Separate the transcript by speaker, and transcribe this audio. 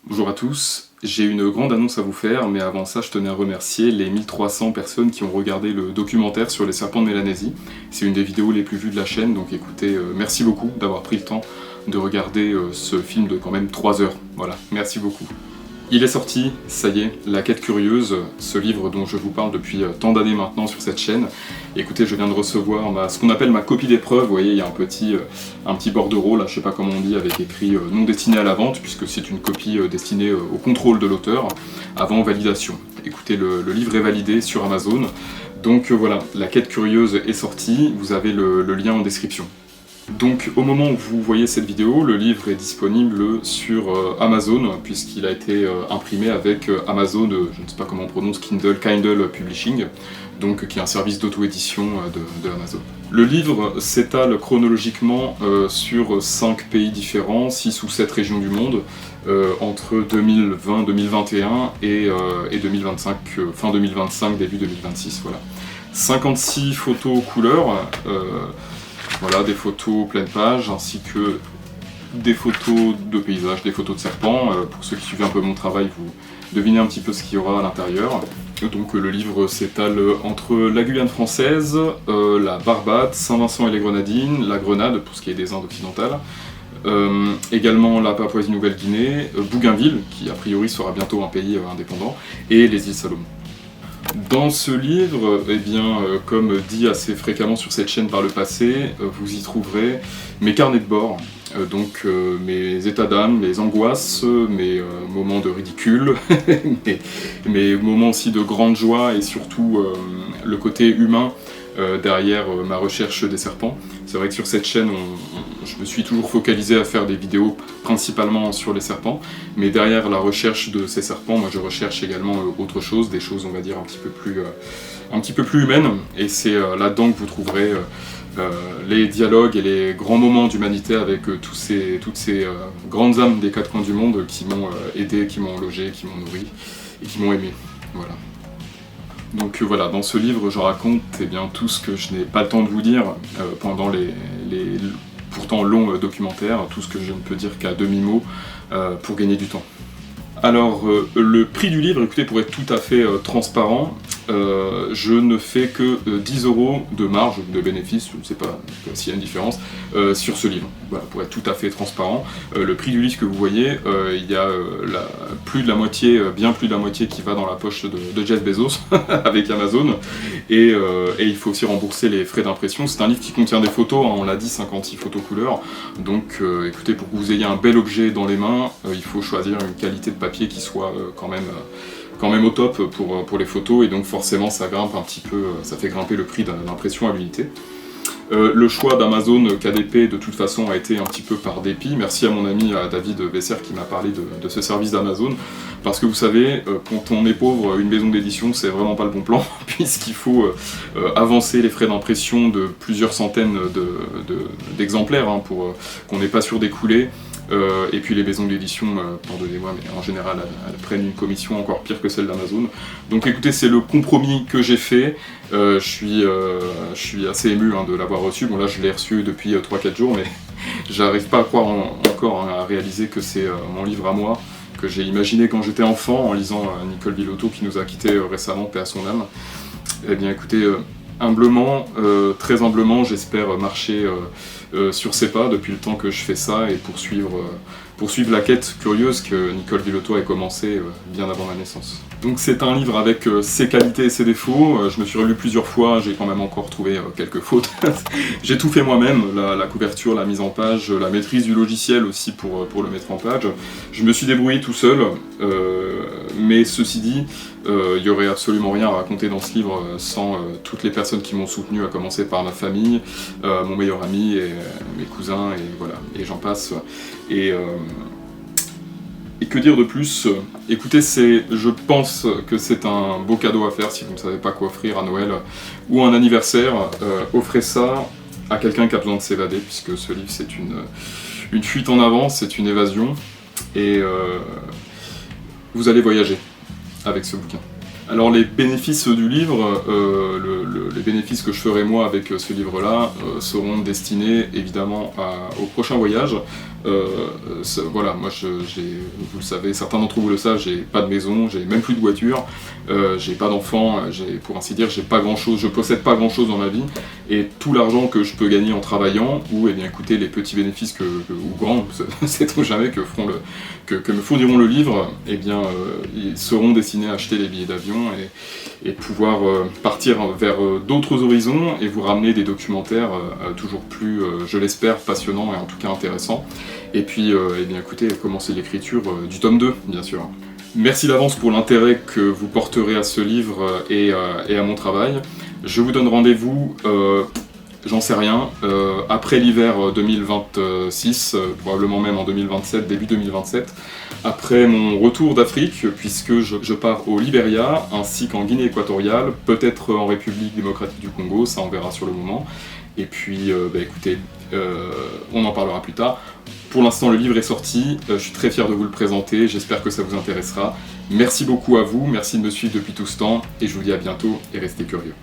Speaker 1: Bonjour à tous, j'ai une grande annonce à vous faire, mais avant ça je tenais à remercier les 1300 personnes qui ont regardé le documentaire sur les serpents de Mélanésie. C'est une des vidéos les plus vues de la chaîne, donc écoutez, merci beaucoup d'avoir pris le temps de regarder ce film de quand même 3 heures. Voilà, merci beaucoup. Il est sorti, ça y est, La Quête Curieuse, ce livre dont je vous parle depuis tant d'années maintenant sur cette chaîne. Écoutez, je viens de recevoir ce qu'on appelle ma copie d'épreuve. Vous voyez, il y a un petit bordereau, là, je sais pas comment on dit, avec écrit non destiné à la vente, puisque c'est une copie destinée au contrôle de l'auteur, avant validation. Écoutez, le livre est validé sur Amazon. Donc voilà, La Quête Curieuse est sortie, vous avez le lien en description. Donc au moment où vous voyez cette vidéo, le livre est disponible sur Amazon, puisqu'il a été imprimé avec Amazon, je ne sais pas comment on prononce, Kindle Publishing, donc qui est un service d'auto-édition de Amazon. Le livre s'étale chronologiquement sur 5 pays différents, 6 ou 7 régions du monde, entre 2020-2021 et 2025, fin 2025, début 2026, voilà. 56 photos couleurs, voilà, des photos pleine page, ainsi que des photos de paysages, des photos de serpents. Pour ceux qui suivent un peu mon travail, vous devinez un petit peu ce qu'il y aura à l'intérieur. Donc le livre s'étale entre la Guyane française, la Barbade, Saint-Vincent et les Grenadines, la Grenade, pour ce qui est des Indes occidentales, également la Papouasie-Nouvelle-Guinée, Bougainville, qui a priori sera bientôt un pays indépendant, et les îles Salomon. Dans ce livre, eh bien, comme dit assez fréquemment sur cette chaîne par le passé, vous y trouverez mes carnets de bord, donc mes états d'âme, mes angoisses, mes moments de ridicule, mes moments aussi de grande joie et surtout le côté humain derrière ma recherche des serpents. C'est vrai que sur cette chaîne, je me suis toujours focalisé à faire des vidéos principalement sur les serpents, mais derrière la recherche de ces serpents, moi je recherche également autre chose, des choses on va dire un petit peu plus humaines, et c'est là-dedans que vous trouverez les dialogues et les grands moments d'humanité avec toutes ces grandes âmes des 4 coins du monde qui m'ont aidé, qui m'ont logé, qui m'ont nourri et qui m'ont aimé. Voilà. Donc voilà, dans ce livre, je raconte bien, tout ce que je n'ai pas le temps de vous dire pendant les pourtant longs documentaires, tout ce que je ne peux dire qu'à demi-mot pour gagner du temps. Alors, le prix du livre, écoutez, pour être tout à fait transparent, je ne fais que 10 € de marge, de bénéfice, je ne sais pas s'il y a une différence, sur ce livre. Voilà, pour être tout à fait transparent. Le prix du livre que vous voyez, il y a plus de la moitié, bien plus de la moitié qui va dans la poche de Jeff Bezos, avec Amazon, et il faut aussi rembourser les frais d'impression. C'est un livre qui contient des photos, hein, on l'a dit, 56 photos couleurs, donc écoutez, pour que vous ayez un bel objet dans les mains, il faut choisir une qualité de papier qui soit quand même au top pour les photos, et donc forcément ça grimpe un petit peu, ça fait grimper le prix d'impression à l'unité. Le choix d'Amazon KDP de toute façon a été un petit peu par dépit. Merci à mon ami David Besser qui m'a parlé de ce service d'Amazon, parce que vous savez, quand on est pauvre, une maison d'édition c'est vraiment pas le bon plan, puisqu'il faut avancer les frais d'impression de plusieurs centaines d'exemplaires hein, pour qu'on n'ait pas sûr d'écouler. Et puis les maisons d'édition, pardonnez-moi, mais en général elles prennent une commission encore pire que celle d'Amazon. Donc écoutez, c'est le compromis que j'ai fait. Je suis assez ému hein, de l'avoir reçu. Bon là je l'ai reçu depuis 3-4 jours, mais j'arrive pas à croire encore hein, à réaliser que c'est mon livre à moi, que j'ai imaginé quand j'étais enfant en lisant Nicole Bilotto qui nous a quittés récemment, paix à son âme. Eh bien écoutez, humblement, très humblement, j'espère marcher sur ses pas depuis le temps que je fais ça et poursuivre la quête curieuse que Nicole Bilotto a commencé bien avant ma naissance. Donc c'est un livre avec ses qualités et ses défauts, je me suis relu plusieurs fois, j'ai quand même encore trouvé quelques fautes. J'ai tout fait moi-même, la couverture, la mise en page, la maîtrise du logiciel aussi pour le mettre en page. Je me suis débrouillé tout seul, mais ceci dit, il n'y aurait absolument rien à raconter dans ce livre sans toutes les personnes qui m'ont soutenu, à commencer par ma famille, mon meilleur ami, et mes cousins, et voilà, et j'en passe. Et que dire de plus? Écoutez, je pense que c'est un beau cadeau à faire si vous ne savez pas quoi offrir à Noël ou à un anniversaire. Offrez ça à quelqu'un qui a besoin de s'évader, puisque ce livre c'est une fuite en avant, c'est une évasion, et vous allez voyager avec ce bouquin. Alors les bénéfices du livre, les bénéfices que je ferai moi avec ce livre-là seront destinés évidemment au prochain voyage. Voilà, moi vous le savez, certains d'entre vous le savent, j'ai pas de maison, j'ai même plus de voiture, j'ai pas d'enfants, pour ainsi dire, j'ai pas grand chose, je possède pas grand chose dans ma vie, et tout l'argent que je peux gagner en travaillant, ou eh bien écoutez, les petits bénéfices ou grands, sait-on jamais, que me fourniront le livre, eh bien ils seront destinés à acheter les billets d'avion et pouvoir partir vers d'autres horizons et vous ramener des documentaires toujours plus, je l'espère, passionnants et en tout cas intéressants. Et puis, eh bien écoutez, commencer l'écriture du tome 2, bien sûr. Merci d'avance pour l'intérêt que vous porterez à ce livre et à mon travail. Je vous donne rendez-vous, j'en sais rien, après l'hiver 2026, probablement même en 2027, début 2027, après mon retour d'Afrique, puisque je pars au Libéria, ainsi qu'en Guinée équatoriale, peut-être en République démocratique du Congo, ça on verra sur le moment. Et puis, écoutez, on en parlera plus tard. Pour l'instant, le livre est sorti, je suis très fier de vous le présenter, j'espère que ça vous intéressera. Merci beaucoup à vous, merci de me suivre depuis tout ce temps, et je vous dis à bientôt, et restez curieux.